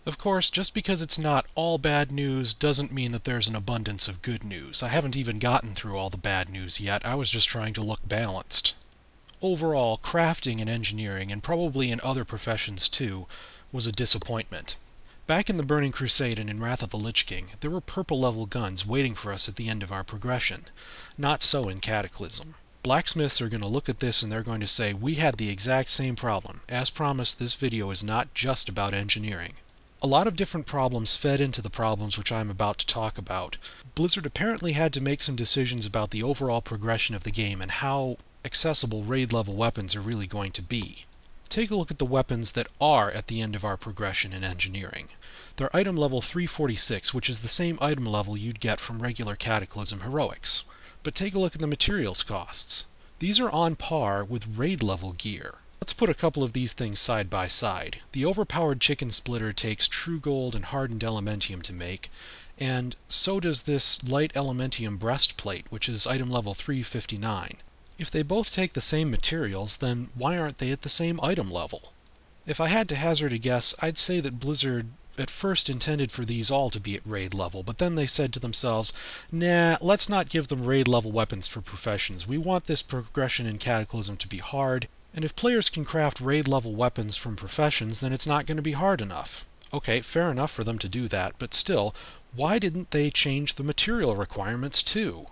Of course, just because it's not all bad news doesn't mean that there's an abundance of good news. I haven't even gotten through all the bad news yet. I was just trying to look balanced. Overall, crafting in engineering, and probably in other professions too, was a disappointment. Back in the Burning Crusade and in Wrath of the Lich King, there were purple-level guns waiting for us at the end of our progression. Not so in Cataclysm. Blacksmiths are going to look at this and they're going to say, we had the exact same problem. As promised, this video is not just about engineering. A lot of different problems fed into the problems which I'm about to talk about. Blizzard apparently had to make some decisions about the overall progression of the game and how accessible raid-level weapons are really going to be. Take a look at the weapons that are at the end of our progression in engineering. They're item level 346, which is the same item level you'd get from regular Cataclysm heroics. But take a look at the materials costs. These are on par with raid-level gear. Let's put a couple of these things side by side. The overpowered chicken splitter takes true gold and hardened elementium to make, and so does this light elementium breastplate, which is item level 359. If they both take the same materials, then why aren't they at the same item level? If I had to hazard a guess, I'd say that Blizzard at first intended for these all to be at raid level, but then they said to themselves, nah, let's not give them raid level weapons for professions. We want this progression in Cataclysm to be hard, and if players can craft raid-level weapons from professions, then it's not going to be hard enough. Okay, fair enough for them to do that, but still, why didn't they change the material requirements too?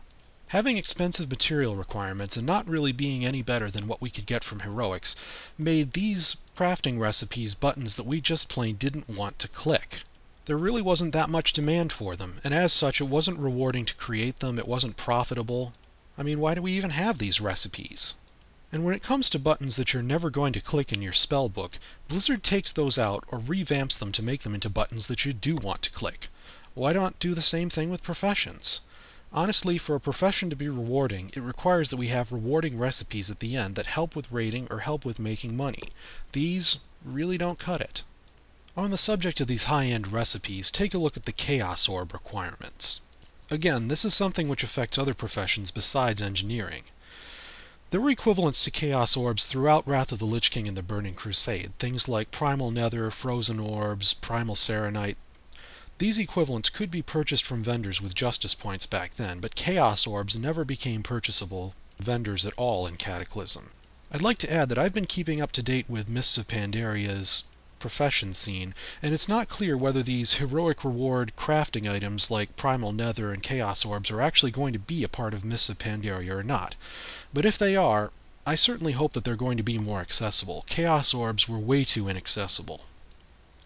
Having expensive material requirements and not really being any better than what we could get from heroics made these crafting recipes buttons that we just plain didn't want to click. There really wasn't that much demand for them, and as such it wasn't rewarding to create them, it wasn't profitable. I mean, why do we even have these recipes? And when it comes to buttons that you're never going to click in your spellbook, Blizzard takes those out or revamps them to make them into buttons that you do want to click. Why not do the same thing with professions? Honestly, for a profession to be rewarding, it requires that we have rewarding recipes at the end that help with raiding or help with making money. These really don't cut it. On the subject of these high-end recipes, take a look at the Chaos Orb requirements. Again, this is something which affects other professions besides engineering. There were equivalents to Chaos Orbs throughout Wrath of the Lich King and the Burning Crusade, things like Primal Nether, Frozen Orbs, Primal Serenite. These equivalents could be purchased from vendors with Justice points back then, but Chaos Orbs never became purchasable vendors at all in Cataclysm. I'd like to add that I've been keeping up to date with Mists of Pandaria's profession scene, and it's not clear whether these heroic reward crafting items like Primal Nether and Chaos Orbs are actually going to be a part of Mists of Pandaria or not. But if they are, I certainly hope that they're going to be more accessible. Chaos Orbs were way too inaccessible.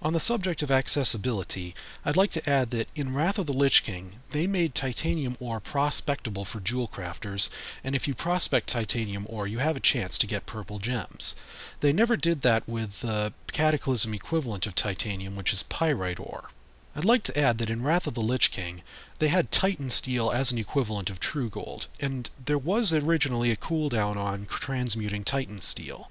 On the subject of accessibility, I'd like to add that in Wrath of the Lich King, they made titanium ore prospectable for jewel crafters, and if you prospect titanium ore, you have a chance to get purple gems. They never did that with the Cataclysm equivalent of titanium, which is pyrite ore. I'd like to add that in Wrath of the Lich King, they had Titan Steel as an equivalent of True Gold, and there was originally a cooldown on transmuting Titan Steel.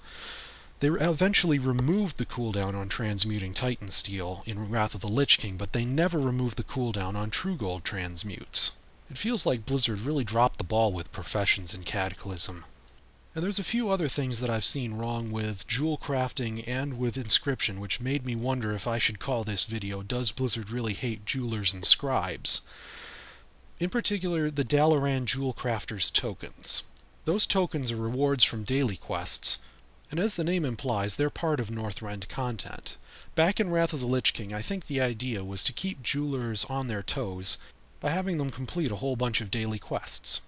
They eventually removed the cooldown on transmuting Titan Steel in Wrath of the Lich King, but they never removed the cooldown on True Gold transmutes. It feels like Blizzard really dropped the ball with professions in Cataclysm. And there's a few other things that I've seen wrong with jewel crafting and with inscription, which made me wonder if I should call this video, Does Blizzard Really Hate Jewelers and Scribes? In particular, the Dalaran Jewel Crafters tokens. Those tokens are rewards from daily quests, and as the name implies, they're part of Northrend content. Back in Wrath of the Lich King, I think the idea was to keep jewelers on their toes by having them complete a whole bunch of daily quests.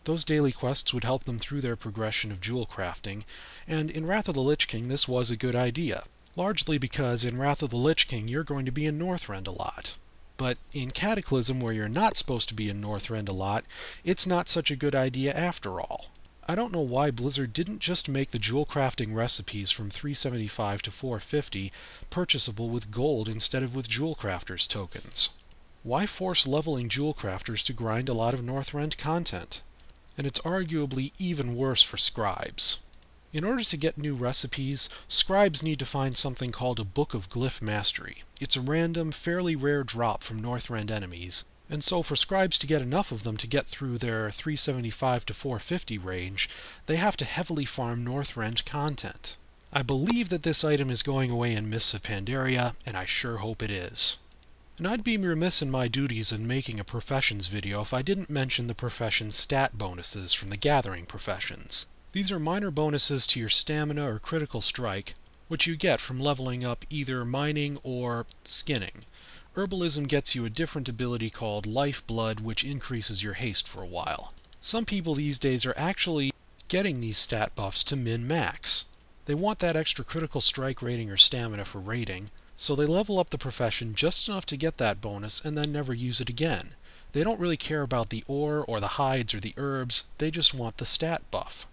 Those daily quests would help them through their progression of jewel crafting, and in Wrath of the Lich King this was a good idea, largely because in Wrath of the Lich King you're going to be in Northrend a lot. But in Cataclysm, where you're not supposed to be in Northrend a lot, it's not such a good idea after all. I don't know why Blizzard didn't just make the jewel crafting recipes from 375 to 450 purchasable with gold instead of with jewel crafters tokens. Why force leveling jewel crafters to grind a lot of Northrend content? And it's arguably even worse for scribes. In order to get new recipes, scribes need to find something called a Book of Glyph Mastery. It's a random, fairly rare drop from Northrend enemies, and so for scribes to get enough of them to get through their 375 to 450 range, they have to heavily farm Northrend content. I believe that this item is going away in Mists of Pandaria, and I sure hope it is. And I'd be remiss in my duties in making a professions video if I didn't mention the profession stat bonuses from the Gathering professions. These are minor bonuses to your stamina or critical strike, which you get from leveling up either mining or skinning. Herbalism gets you a different ability called Lifeblood, which increases your haste for a while. Some people these days are actually getting these stat buffs to min-max. They want that extra critical strike rating or stamina for raiding, so they level up the profession just enough to get that bonus and then never use it again. They don't really care about the ore or the hides or the herbs, they just want the stat buff.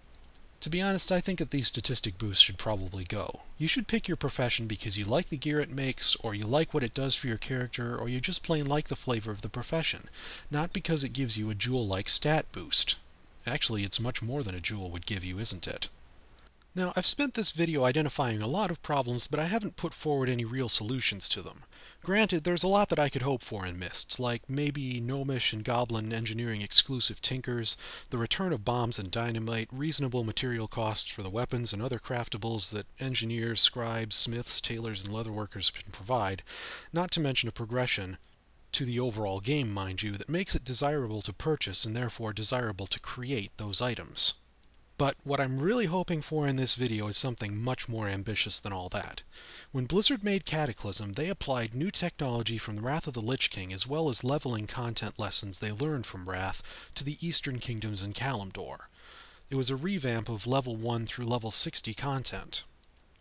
To be honest, I think that these statistic boosts should probably go. You should pick your profession because you like the gear it makes, or you like what it does for your character, or you just plain like the flavor of the profession, not because it gives you a jewel-like stat boost. Actually, it's much more than a jewel would give you, isn't it? Now, I've spent this video identifying a lot of problems, but I haven't put forward any real solutions to them. Granted, there's a lot that I could hope for in Mists, like maybe Gnomish and Goblin engineering exclusive tinkers, the return of bombs and dynamite, reasonable material costs for the weapons and other craftables that engineers, scribes, smiths, tailors, and leatherworkers can provide, not to mention a progression to the overall game, mind you, that makes it desirable to purchase and therefore desirable to create those items. But what I'm really hoping for in this video is something much more ambitious than all that. When Blizzard made Cataclysm, they applied new technology from the Wrath of the Lich King as well as leveling content lessons they learned from Wrath to the Eastern Kingdoms and Kalimdor. It was a revamp of level 1 through level 60 content.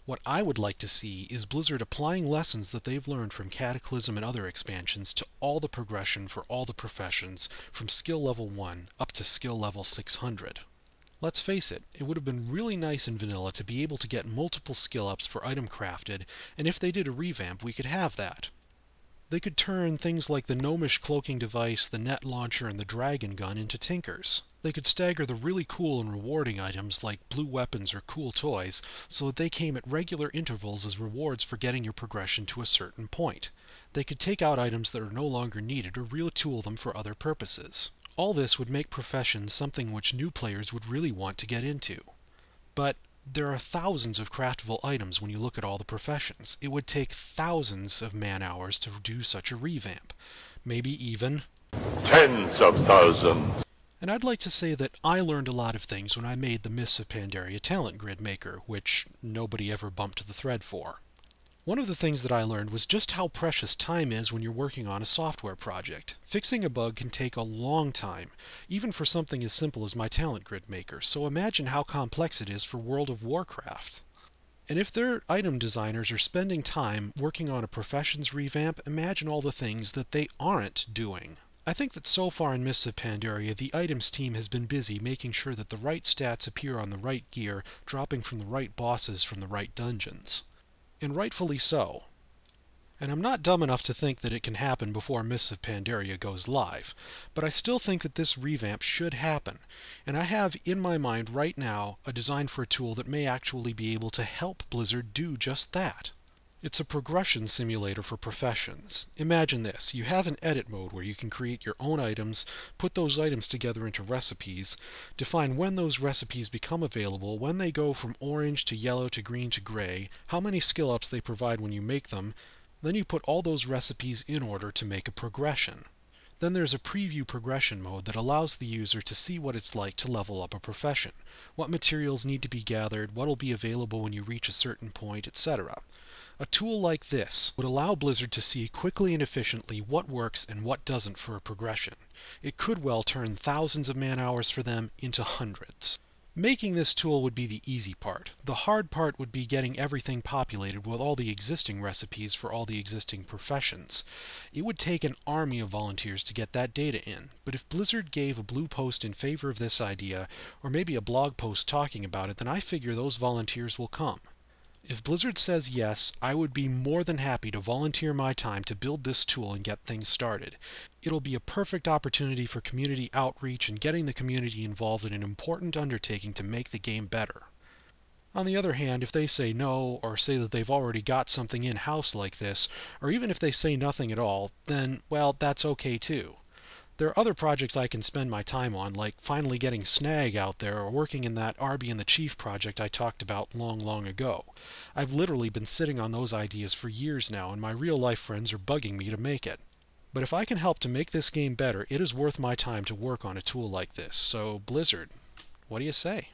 What I would like to see is Blizzard applying lessons that they've learned from Cataclysm and other expansions to all the progression for all the professions from skill level 1 up to skill level 600. Let's face it, it would have been really nice in vanilla to be able to get multiple skill ups for item crafted, and if they did a revamp we could have that. They could turn things like the Gnomish cloaking device, the net launcher, and the dragon gun into tinkers. They could stagger the really cool and rewarding items like blue weapons or cool toys so that they came at regular intervals as rewards for getting your progression to a certain point. They could take out items that are no longer needed or retool them for other purposes. All this would make professions something which new players would really want to get into. But there are thousands of craftable items when you look at all the professions. It would take thousands of man-hours to do such a revamp. Maybe even tens of thousands. And I'd like to say that I learned a lot of things when I made the Mists of Pandaria talent grid maker, which nobody ever bumped the thread for. One of the things that I learned was just how precious time is when you're working on a software project. Fixing a bug can take a long time, even for something as simple as my talent grid maker, so imagine how complex it is for World of Warcraft. And if their item designers are spending time working on a professions revamp, imagine all the things that they aren't doing. I think that so far in Mists of Pandaria, the items team has been busy making sure that the right stats appear on the right gear, dropping from the right bosses from the right dungeons. And rightfully so. And I'm not dumb enough to think that it can happen before Mists of Pandaria goes live, but I still think that this revamp should happen, and I have in my mind right now a design for a tool that may actually be able to help Blizzard do just that. It's a progression simulator for professions. Imagine this, you have an edit mode where you can create your own items, put those items together into recipes, define when those recipes become available, when they go from orange to yellow to green to gray, how many skill ups they provide when you make them, then you put all those recipes in order to make a progression. Then there's a preview progression mode that allows the user to see what it's like to level up a profession, what materials need to be gathered, what will be available when you reach a certain point, etc. A tool like this would allow Blizzard to see quickly and efficiently what works and what doesn't for a progression. It could well turn thousands of man-hours for them into hundreds. Making this tool would be the easy part. The hard part would be getting everything populated with all the existing recipes for all the existing professions. It would take an army of volunteers to get that data in, but if Blizzard gave a blue post in favor of this idea, or maybe a blog post talking about it, then I figure those volunteers will come. If Blizzard says yes, I would be more than happy to volunteer my time to build this tool and get things started. It'll be a perfect opportunity for community outreach and getting the community involved in an important undertaking to make the game better. On the other hand, if they say no, or say that they've already got something in-house like this, or even if they say nothing at all, then, well, that's okay too. There are other projects I can spend my time on, like finally getting Snag out there or working in that Arby and the Chief project I talked about long ago. I've literally been sitting on those ideas for years now, and my real-life friends are bugging me to make it. But if I can help to make this game better, it is worth my time to work on a tool like this. So, Blizzard, what do you say?